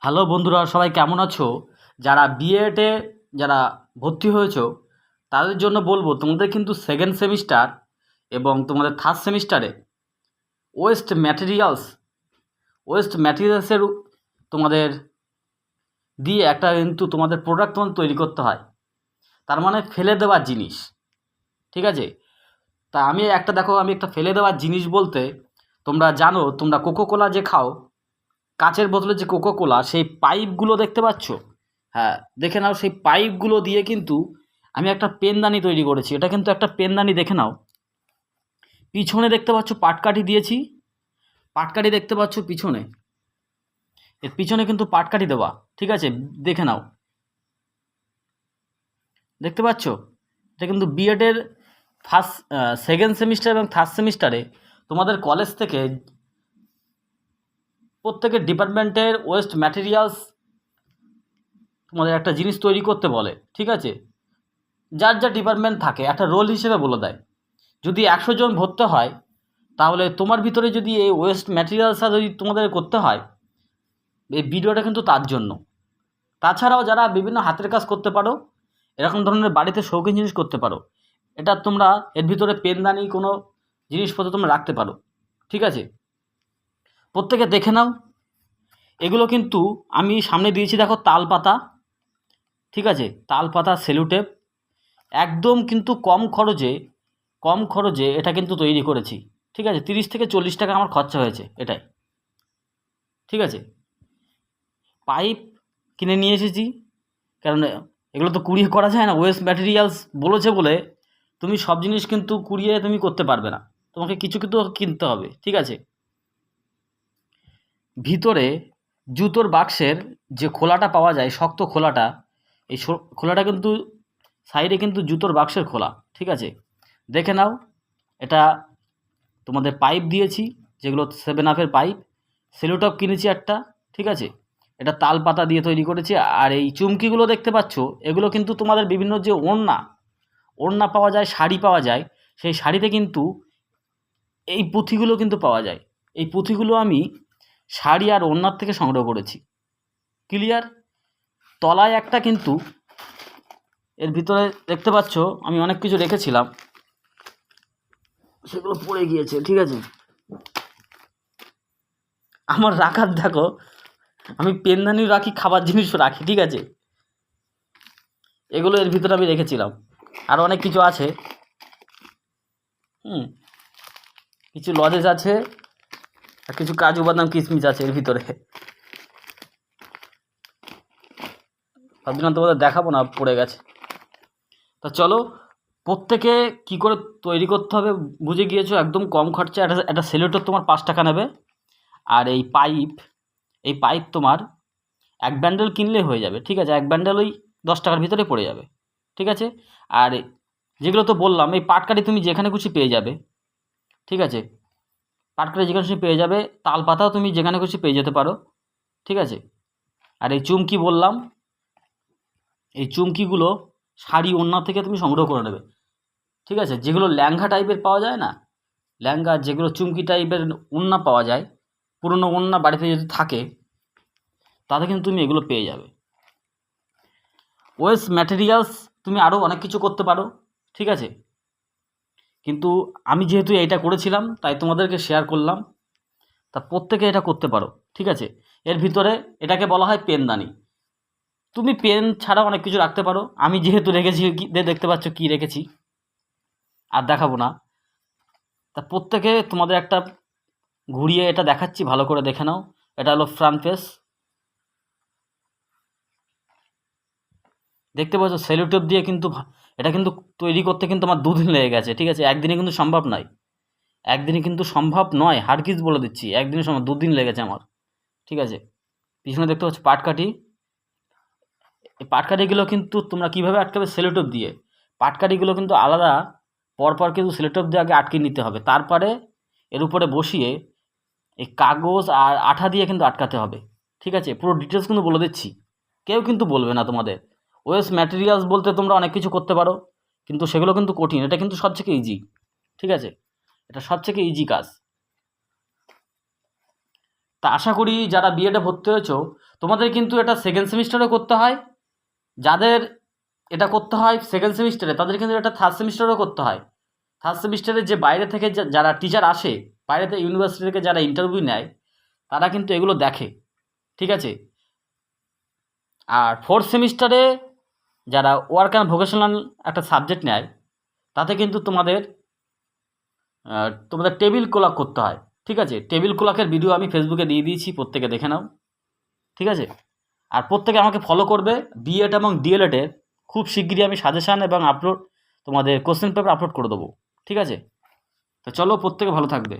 Hello বন্ধুরা, সবাই কেমন আছো? যারা বিএডে যারা ভর্তি হয়েছো তাদের জন্য বলবো, তোমাদের কিন্তু সেকেন্ড সেমিস্টার এবং তোমাদের থার্ড সেমিস্টারে ওয়েস্ট ম্যাটেরিয়ালসের তোমাদের দিয়ে একটা কিন্তু তোমাদের প্রোডাক্ট তোমাদের তৈরি করতে হয়। তার মানে ফেলে দেওয়ার জিনিস, ঠিক আছে? তা আমি একটা ফেলে দেওয়ার জিনিস বলতে, তোমরা জানো, তোমরা কোকো কোলা যে খাও, কাচের বোতলে যে কোকো কোলা, সেই পাইপগুলো দেখতে পাচ্ছ? হ্যাঁ, দেখে নাও। সেই পাইপগুলো দিয়ে কিন্তু আমি একটা পেনদানি তৈরি করেছি। এটা কিন্তু একটা পেনদানি, দেখে নাও। পিছনে দেখতে পাচ্ছ পাটকাঠি দিয়েছি, পাটকাঠি দেখতে পাচ্ছ পিছনে, এর পিছনে কিন্তু পাটকাঠি দেওয়া, ঠিক আছে? দেখে নাও, দেখতে পাচ্ছ? এটা কিন্তু বিএডের সেকেন্ড সেমিস্টার এবং থার্ড সেমিস্টারে তোমাদের কলেজ থেকে প্রত্যেকের ডিপার্টমেন্টের ওয়েস্ট ম্যাটেরিয়ালস তোমাদের একটা জিনিস তৈরি করতে বলে, ঠিক আছে? যার যা ডিপার্টমেন্ট থাকে একটা রোল হিসেবে বলে দেয়। যদি 100 জন ভর্তি হয়, তাহলে তোমার ভিতরে যদি এই ওয়েস্ট ম্যাটেরিয়ালসটা যদি তোমাদের করতে হয়, এই ভিডিওটা কিন্তু তার জন্য। তাছাড়াও যারা বিভিন্ন হাতের কাজ করতে পারো, এরকম ধরনের বাড়িতে শৌখিন জিনিস করতে পারো, এটা তোমরা এর ভিতরে পেনদানি কোনো জিনিসপত্র তোমরা রাখতে পারো, ঠিক আছে? প্রত্যেকে দেখে নাও। এগুলো কিন্তু আমি সামনে দিয়েছি, দেখো, তাল পাতা, ঠিক আছে? তাল পাতা, সেলুটেপ, একদম কিন্তু কম খরচে এটা কিন্তু তৈরি করেছি, ঠিক আছে? 30 থেকে 40 টাকা আমার খরচা হয়েছে এটাই, ঠিক আছে? পাইপ কিনে নিয়ে এসেছি, কারণ এগুলো তো কুড়িয়ে করা যায় না। ওয়েস্ট ম্যাটেরিয়ালস বলেছে বলে তুমি সব জিনিস কিন্তু কুড়িয়ে তুমি করতে পারবে না, তোমাকে কিছু কিন্তু কিনতে হবে, ঠিক আছে? ভিতরে জুতোর বাক্সের যে খোলাটা পাওয়া যায়, শক্ত খোলাটা, এই খোলাটা কিন্তু সাইডে কিন্তু জুতোর বাক্সের খোলা, ঠিক আছে? দেখে নাও। এটা তোমাদের পাইপ দিয়েছি, যেগুলো 7 আপের পাইপ। সেলোটপ কিনেছি একটা, ঠিক আছে? এটা তাল পাতা দিয়ে তৈরি করেছি। আর এই চুমকিগুলো দেখতে পাচ্ছ, এগুলো কিন্তু তোমাদের বিভিন্ন যে ওড়না পাওয়া যায়, শাড়ি পাওয়া যায়, সেই শাড়িতে কিন্তু এই পুঁথিগুলো কিন্তু পাওয়া যায়। এই পুঁথিগুলো আমি শাড়ি আর ওড়নার থেকে সংগ্রহ করেছি। ক্লিয়ার? তলায় একটা কিন্তু এর ভিতরে দেখতে পাচ্ছ আমি অনেক কিছু রেখেছিলাম, সেগুলো পড়ে গিয়েছে, ঠিক আছে? আমার রাখার দেখো, আমি পেনদানিও রাখি, খাবার জিনিসও রাখি, ঠিক আছে? এগুলো এর ভিতরে আমি রেখেছিলাম। আর অনেক কিছু আছে, কিছু লজেস আছে, আর কিছু কাজু বাদাম কিশমিশ আছে এর ভিতরে। ভাবছিলাম তোমাদের দেখাবো না, পড়ে গেছে। তা চলো, প্রত্যেকে কি করে তৈরি করতে হবে বুঝে গিয়েছো। একদম কম খরচা একটা সেলোটেপ তোমার 5 টাকা নেবে। আর এই পাইপ তোমার 1 বান্ডেল কিনলে হয়ে যাবে, ঠিক আছে? 1 বান্ডেল ওই 10 টাকার ভিতরে পড়ে যাবে, ঠিক আছে? আর যেগুলো তো বললাম, এই পাটকাঠি তুমি যেখানে খুশি পেয়ে যাবে, ঠিক আছে? পাটকাঠি যেখানে খুশি পেয়ে যাবে, তাল পাতাও তুমি যেখানে খুশি পেয়ে যেতে পারো, ঠিক আছে? আর এই চুমকি বললাম, এই চুমকিগুলো শাড়ি ওড়না থেকে তুমি সংগ্রহ করে নেবে, ঠিক আছে? যেগুলো ল্যাঙ্ঘা টাইপের পাওয়া যায় না, ল্যাঙ্ঘা যেগুলো চুমকি টাইপের ওড়না পাওয়া যায়, পুরনো ওড়না বাড়িতে যদি থাকে, তাতে কিন্তু তুমি এগুলো পেয়ে যাবে। ওয়েস্ট ম্যাটেরিয়ালস তুমি আরও অনেক কিছু করতে পারো, ঠিক আছে? কিন্তু আমি যেহেতু এইটা করেছিলাম, তাই তোমাদেরকে শেয়ার করলাম। তা প্রত্যেকে এটা করতে পারো, ঠিক আছে? এর ভিতরে এটাকে বলা হয় পেনদানি। তুমি পেন ছাড়া অনেক কিছু রাখতে পারো। আমি যেহেতু রেখেছি, দেখতে পাচ্ছ কি রেখেছি, আর দেখাবো না। তা প্রত্যেকে তোমাদের একটা ঘুরিয়ে এটা দেখাচ্ছি, ভালো করে দেখে নাও। এটা হলো ফ্রন্ট পেজ, দেখতে পাচ্ছ? সেলোটেপ দিয়ে কিন্তু এটা কিন্তু তৈরি করতে কিন্তু আমার 2 দিন লেগে গেছে, ঠিক আছে? একদিনে কিন্তু সম্ভব নয়, একদিনে কিন্তু সম্ভব নয়, হারগিজ বলে দিচ্ছি, একদিনে সম্ভব, 2 দিন লেগেছে আমার, ঠিক আছে? পিছনে দেখতে পাচ্ছ পাটকাঠি। এই পাটকাঠিগুলো কিন্তু তোমরা কীভাবে আটকাবে? সেলোটেপ দিয়ে। পাটকাঠিগুলো কিন্তু আলাদা পরপর কিন্তু সেলোটেপ দিয়ে আগে আটকে নিতে হবে, তারপরে এর উপরে বসিয়ে এই কাগজ আর আঠা দিয়ে কিন্তু আটকাতে হবে, ঠিক আছে? পুরো ডিটেলস কিন্তু বলে দিচ্ছি, কেউ কিন্তু বলবে না তোমাদের। ওয়েস্ট ম্যাটেরিয়ালস বলতে তোমরা অনেক কিছু করতে পারো, কিন্তু সেগুলো কিন্তু কঠিন। এটা কিন্তু সবথেকে ইজি, ঠিক আছে? এটা সবথেকে ইজি কাজ। তা আশা করি যারা বিএডে ভর্তি হয়েছো তোমাদের কিন্তু এটা সেকেন্ড সেমিস্টারে করতে হয়, যাদের এটা করতে হয় সেকেন্ড সেমিস্টারে তাদের কিন্তু এটা থার্ড সেমিস্টারেও করতে হয়। থার্ড সেমিস্টারে যে বাইরে থেকে যারা টিচার আসে, বাইরে থেকে ইউনিভার্সিটি থেকে যারা ইন্টারভিউ নেয়, তারা কিন্তু এগুলো দেখে, ঠিক আছে। আর ফোর্থ সেমিস্টারে যারা ওয়ার্ক অ্যান্ড ভোকেশনাল একটা সাবজেক্ট নেয়, তাতে কিন্তু তোমাদের টেবিল ক্লক করতে হয়, ঠিক আছে। টেবিল ক্লকের ভিডিও আমি ফেসবুকে দিয়ে দিয়েছি, প্রত্যেকে দেখে নাও, ঠিক আছে। আর প্রত্যেকে আমাকে ফলো করবে। বিএড এবং ডিএলএডের খুব শিগগিরই আমি সাজেশান এবং তোমাদের কোশ্চেন পেপার আপলোড করে দেবো, ঠিক আছে। তো চলো, প্রত্যেকে ভালো থাকবে।